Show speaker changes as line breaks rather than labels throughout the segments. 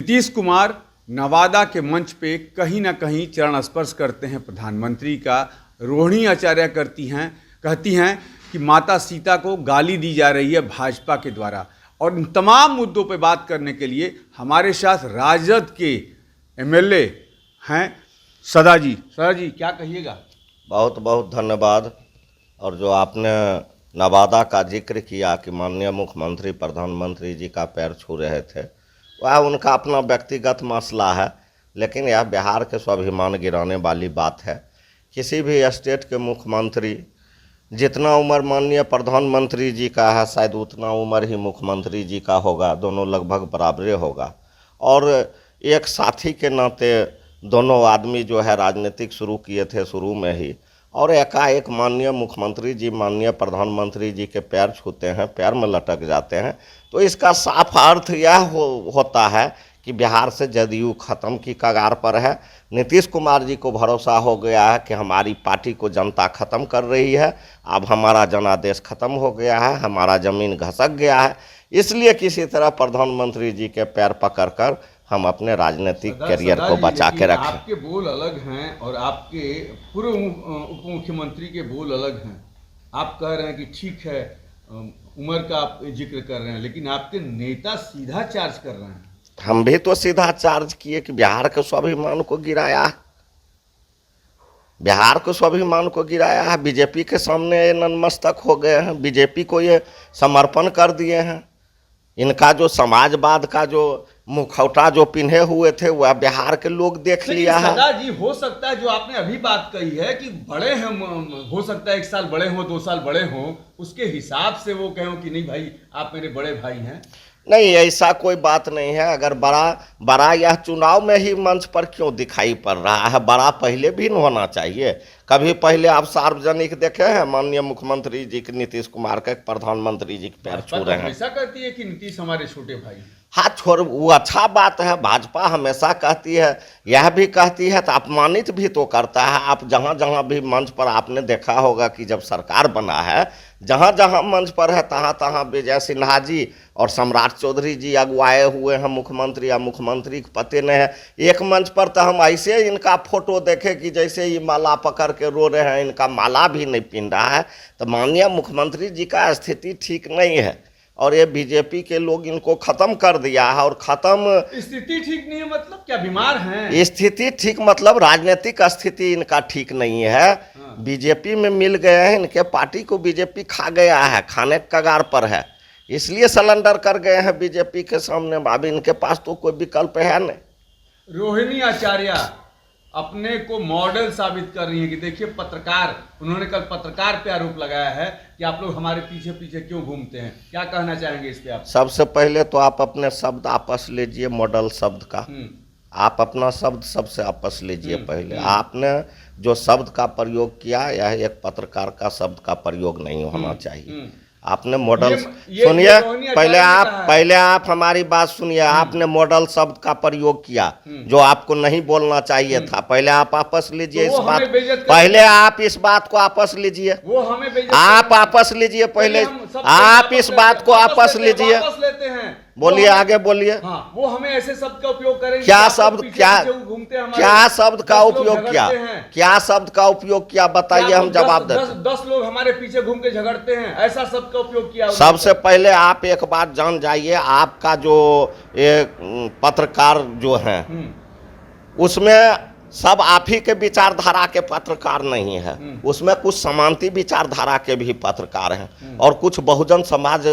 नीतीश कुमार नवादा के मंच पे कहीं ना कहीं चरण स्पर्श करते हैं प्रधानमंत्री का। रोहिणी आचार्य कहती हैं कि माता सीता को गाली दी जा रही है भाजपा के द्वारा। और इन तमाम मुद्दों पे बात करने के लिए हमारे साथ राजद के एमएलए हैं सदा जी। सदा जी, क्या कहिएगा?
बहुत बहुत धन्यवाद। और जो आपने नवादा का जिक्र किया कि माननीय मुख्यमंत्री प्रधानमंत्री जी का पैर छू रहे थे, वह उनका अपना व्यक्तिगत मसला है, लेकिन यह बिहार के स्वाभिमान गिराने वाली बात है। किसी भी स्टेट के मुख्यमंत्री, जितना उम्र माननीय प्रधानमंत्री जी का है शायद उतना उम्र ही मुख्यमंत्री जी का होगा, दोनों लगभग बराबरे होगा। और एक साथी के नाते दोनों आदमी जो है राजनीतिक शुरू किए थे शुरू में ही, और एकाएक माननीय मुख्यमंत्री जी माननीय प्रधानमंत्री जी के पैर छूते हैं, पैर में लटक जाते हैं। तो इसका साफ अर्थ यह होता है कि बिहार से जदयू ख़त्म की कगार पर है। नीतीश कुमार जी को भरोसा हो गया है कि हमारी पार्टी को जनता ख़त्म कर रही है, अब हमारा जनादेश ख़त्म हो गया है, हमारा ज़मीन घसक गया है, इसलिए किसी तरह प्रधानमंत्री जी के पैर पकड़कर हम अपने राजनीतिक करियर को बचा के रखें।
आपके बोल अलग हैं और आपके पूर्व उप मुख्यमंत्री के बोल अलग हैं। आप कह रहे हैं कि ठीक है, उम्र का आप जिक्र कर रहे हैं, लेकिन आपके नेता सीधा चार्ज कर रहे हैं।
हम भी तो सीधा चार्ज किए कि बिहार के स्वाभिमान को गिराया, बिहार को स्वाभिमान को गिराया है। बीजेपी के सामने नतमस्तक हो गए हैं, बीजेपी को ये समर्पण कर दिए हैं। इनका जो समाजवाद का जो मुखौटा जो पिन्हे हुए थे वह बिहार के लोग देख लिया है।
सदा जी, हो सकता है जो आपने अभी बात कही है कि बड़े हैं, हो सकता है 1 साल बड़े हों, 2 साल बड़े हों, उसके हिसाब से वो कहें कि नहीं भाई आप मेरे बड़े भाई हैं।
नहीं, ऐसा कोई बात नहीं है। अगर बड़ा यह चुनाव में ही मंच पर क्यों दिखाई पड़ रहा है? बड़ा पहले भी न होना चाहिए। कभी पहले आप सार्वजनिक देखे हैं माननीय मुख्यमंत्री जी के, नीतीश कुमार के प्रधानमंत्री जी के पैर छू रहे हैं?
ऐसा कहती है कि नीतीश हमारे छोटे भाई।
हाँ, छोड़, वो अच्छा बात है। भाजपा हमेशा कहती है, यह भी कहती है तो अपमानित भी तो करता है। आप जहाँ जहाँ भी मंच पर आपने देखा होगा कि जब सरकार बना है, जहाँ जहाँ मंच पर है तहाँ तहाँ विजय सिन्हा जी और सम्राट चौधरी जी अगुवाए हुए हैं मुख्यमंत्री, या मुख्यमंत्री को पते नहीं है। एक मंच पर तो हम ऐसे इनका फोटो देखे कि जैसे ये माला पकड़ के रो रहे हैं, इनका माला भी नहीं पिन रहा है। तो माननीय मुख्यमंत्री जी का स्थिति ठीक नहीं है और ये बीजेपी के लोग इनको खत्म कर दिया है। और खत्म
स्थिति ठीक नहीं है मतलब क्या, बीमार हैं?
स्थिति ठीक मतलब राजनीतिक स्थिति इनका ठीक नहीं है। बीजेपी में मिल गए हैं, इनके पार्टी को बीजेपी खा गया है, खाने के कगार पर है, इसलिए सरेंडर कर गए हैं बीजेपी के सामने। अब इनके पास तो कोई विकल्प है नहीं।
रोहिणी आचार्य अपने को मॉडल साबित कर रही है कि देखिए पत्रकार, उन्होंने कल पत्रकार पे आरोप लगाया है कि आप लोग हमारे पीछे पीछे क्यों घूमते हैं। क्या कहना चाहेंगे इस पे आप?
सबसे पहले तो आप अपने शब्द आपस लीजिए, मॉडल शब्द का आप अपना शब्द सबसे आपस लीजिए। पहले आपने जो शब्द का प्रयोग किया यह एक पत्रकार का शब्द का प्रयोग नहीं होना चाहिए। आपने मॉडल सुनिए, पहले आप हमारी बात सुनिए। आपने मॉडल शब्द का प्रयोग किया जो आपको नहीं बोलना चाहिए था। पहले आप वापस लीजिए इस बात, पहले आप इस बात को वापस लीजिए, आप वापस लीजिए, पहले आप इस बात को वापस लीजिए। बोलिए, आगे बोलिए।
हाँ, वो हमें ऐसे शब्द का उपयोग करेंगे।
क्या शब्द, क्या शब्द का उपयोग किया, क्या शब्द का उपयोग किया बताइए, हम जवाब देते हैं।
10 लोग हमारे पीछे घूम के झगड़ते हैं, ऐसा शब्द का उपयोग किया।
सबसे पहले आप एक बात जान जाइए, आपका जो पत्रकार जो है उसमें सब आप ही के विचारधारा के पत्रकार नहीं है, उसमें कुछ समांती विचारधारा के भी पत्रकार हैं और कुछ बहुजन समाज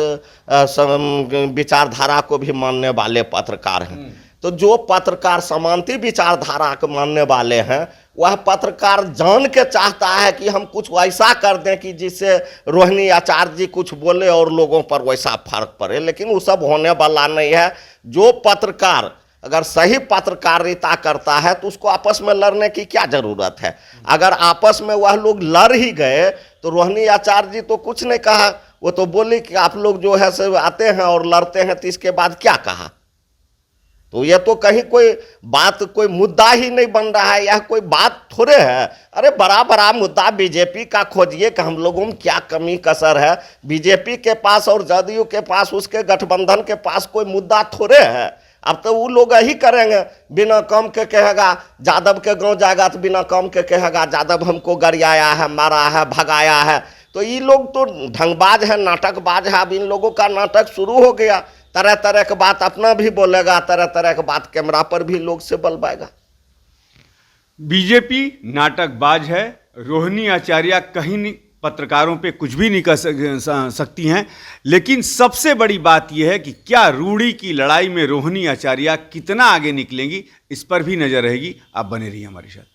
विचारधारा को भी मानने वाले पत्रकार हैं। तो जो पत्रकार समांती विचारधारा को मानने वाले हैं वह पत्रकार जान के चाहता है कि हम कुछ ऐसा कर दें कि जिससे रोहिणी आचार्य जी कुछ बोले और लोगों पर वैसा फर्क पड़े, लेकिन वो सब होने वाला नहीं है। जो पत्रकार अगर सही पत्रकारिता करता है तो उसको आपस में लड़ने की क्या जरूरत है। अगर आपस में वह लोग लड़ ही गए तो रोहिणी आचार्य जी तो कुछ नहीं कहा, वो तो बोली कि आप लोग जो है सब आते हैं और लड़ते हैं, तो इसके बाद क्या कहा। तो ये तो कहीं कोई बात, कोई मुद्दा ही नहीं बन रहा है, यह कोई बात थोड़े है। अरे बड़ा बड़ा मुद्दा बीजेपी का खोजिए कि हम लोगों में क्या कमी कसर है। बीजेपी के पास और जदयू के पास, उसके गठबंधन के पास कोई मुद्दा थोड़े है। अब तो वो लोग यही करेंगे, बिना काम के कहेगा यादव के गांव जाएगा तो बिना काम के कहेगा यादव हमको गरियाया है, मारा है, भगाया है। तो ये लोग तो ढंगबाज है, नाटकबाज है। अब इन लोगों का नाटक शुरू हो गया, तरह तरह की बात अपना भी बोलेगा, तरह तरह की बात कैमरा पर भी लोग से बोलवाएगा।
बीजेपी नाटकबाज है, रोहिणी आचार्य कहीं नहीं पत्रकारों पे कुछ भी नहीं कर सकती हैं, लेकिन सबसे बड़ी बात यह है कि क्या रूढ़ी की लड़ाई में रोहिणी आचार्य कितना आगे निकलेंगी, इस पर भी नजर रहेगी। आप बने रहिए हमारे साथ।